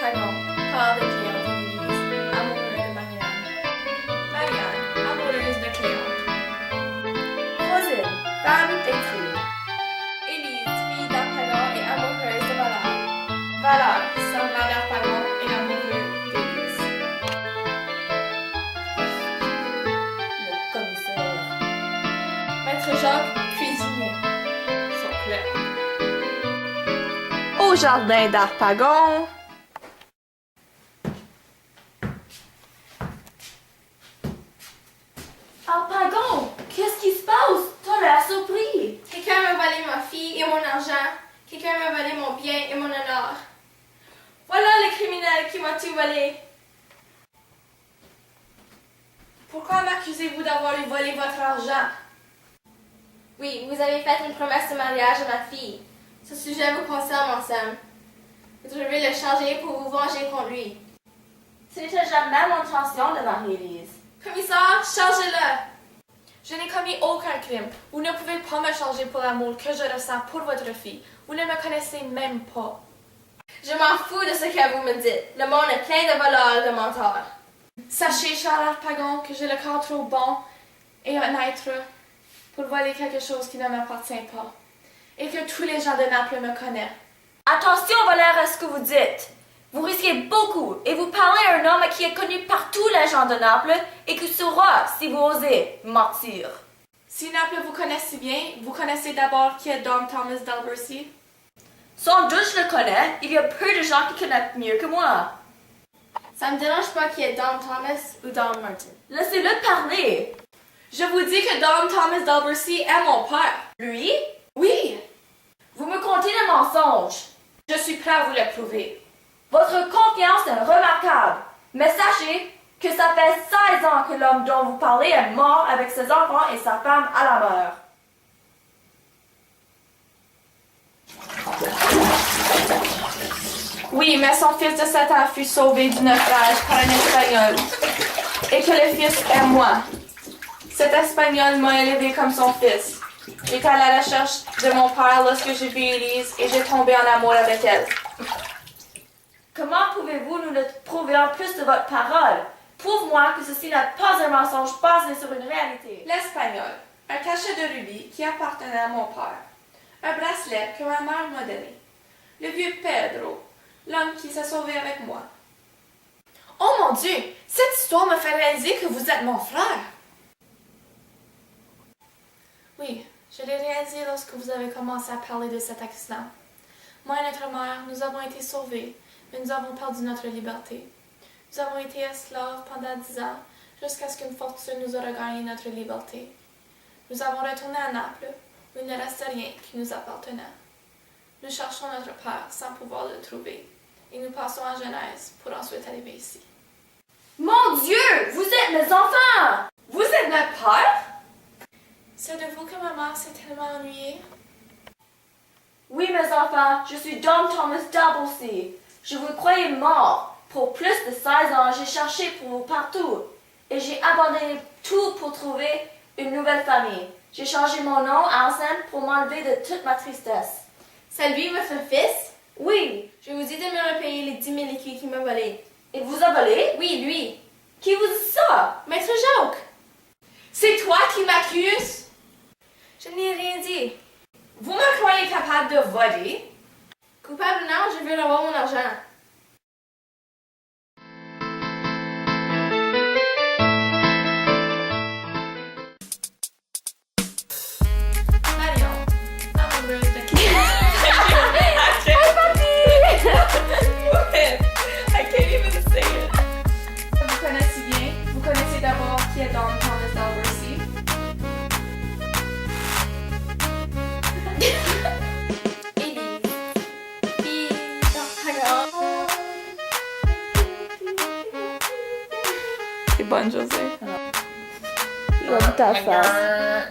Pagan, corps de Cléante d'Élise, amoureux de Marianne. Marianne, amoureuse de Cléante. Rosine, femme d'Étrude. Élise, fille d'Arpagon et amoureuse de Valère. Valeur, Semblant d'Arpagon et amoureux d'Élise. le commissaire. Maître Jacques, cuisinier. Son clerc. Au jardin d'Arpagon. Arpagon, qu'est-ce qui se passe? T'as l'air surpris. Quelqu'un m'a volé ma fille et mon argent. Quelqu'un m'a volé mon bien et mon honneur. Voilà le criminel qui m'a tout volé. Pourquoi m'accusez-vous d'avoir volé votre argent? Oui, vous avez fait une promesse de mariage à ma fille. Ce sujet vous concerne, mon Sam. Vous devez le changer pour vous venger contre lui. Ce n'était jamais mon intention de marier Élise. Commissaire, changez-le! Je n'ai commis aucun crime. Vous ne pouvez pas me changer pour l'amour que je ressens pour votre fille. Vous ne me connaissez même pas. Je m'en fous de ce que vous me dites. Le monde est plein de voleurs et de menteurs. Sachez, cher Arpagon, que j'ai le corps trop bon et honnête pour voler quelque chose qui ne m'appartient pas. Et que tous les gens de Naples me connaissent. Attention, Valère, à ce que vous dites. Vous risquez beaucoup et vous parlez à un homme qui est connu par tous les gens de Naples et qui saura si vous osez mentir. Si Naples vous connaissez bien, vous connaissez d'abord qui est Dom Thomas d'Albercy. Sans doute je le connais, il y a peu de gens qui connaissent mieux que moi. Ça me dérange pas qui est Dom Thomas ou Dom Martin. Laissez-le parler. Je vous dis que Dom Thomas d'Albercy est mon père. Lui? Oui, Vous me contez des mensonges. je suis prêt à vous le prouver. Votre confiance est remarquable. Mais sachez que ça fait 16 ans que l'homme dont vous parlez est mort avec ses enfants et sa femme à la mort. Oui, mais son fils de 7 ans fut sauvé du naufrage par un Espagnol. Et que le fils est moi. Cet Espagnol m'a élevé comme son fils. J'étais à la recherche de mon père lorsque j'ai vu Élise et j'ai tombé en amour avec elle. Comment pouvez-vous nous le prouver en plus de votre parole? Prouve-moi que ceci n'est pas un mensonge basé sur une réalité. L'Espagnol, un cachet de rubis qui appartenait à mon père. Un bracelet que ma mère m'a donné. Le vieux Pedro, l'homme qui s'est sauvé avec moi. Oh mon Dieu, cette histoire me fait réaliser que vous êtes mon frère. Oui, je l'ai réalisé lorsque vous avez commencé à parler de cet accident. Moi et notre mère, nous avons été sauvés, mais nous avons perdu notre liberté. Nous avons été esclaves pendant 10 ans, jusqu'à ce qu'une fortune nous aura gagné notre liberté. Nous avons retourné à Naples, où il ne restait rien qui nous appartenait. Nous cherchons notre père sans pouvoir le trouver, et nous passons à Genèse pour ensuite arriver ici. Mon Dieu, vous êtes mes enfants! Vous êtes notre père? C'est de vous que ma mère s'est tellement ennuyée? Oui, mes enfants, je suis Dom Thomas d'Albercy. Je vous croyais mort. Pour plus de 16 ans, j'ai cherché pour vous partout. Et j'ai abandonné tout pour trouver une nouvelle famille. J'ai changé mon nom à Anselme pour m'enlever de toute ma tristesse. C'est lui votre fils? Oui, Je vous dis de me repayer les 10 000 écus qu'il m'a volés. il vous a volé? Oui, lui. Qui vous dit ça? Maître Jacques! C'est toi qui m'accuses? Je n'ai rien dit. Vous me croyez capable de voler? Coupable non, je veux revoir mon argent. Marion, amoureuse de qui? I can't even say it. Vous connaissez bien. Vous connaissez d'abord qui est Dom Thomas d'Albercy. Élise, fille d'Arpagon. C'est bonne, José. Comme ta face.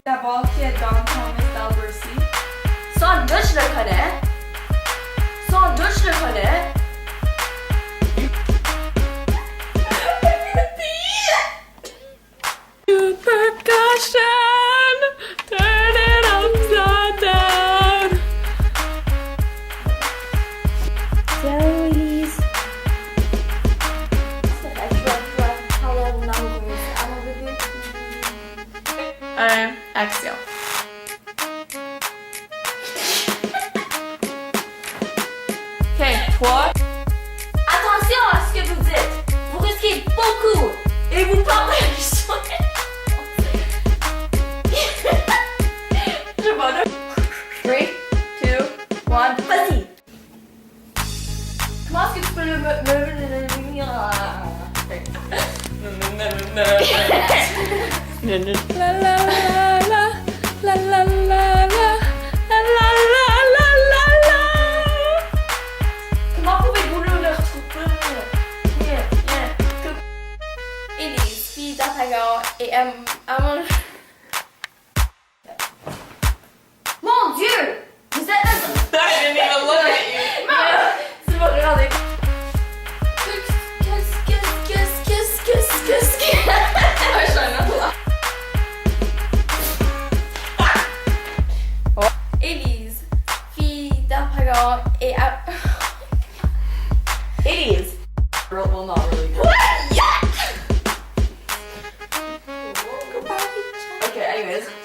D'abord, qui est Dom Thomas d'Albercy? Sans doute je le connais. Sans doute je le connais. Percussion, turn it upside down. Ciao, Elise. peux le La la la la la la la la la la la la la. Comment pouvez-vous le retrouver? Élise, fille d'Artagan et Amon. Mon Dieu! Vous êtes un... I didn't even look at you. C'est bon, regardez. I shall not laugh. Élise, fille d'Artagan et It is. Well, not really good. Okay, anyways.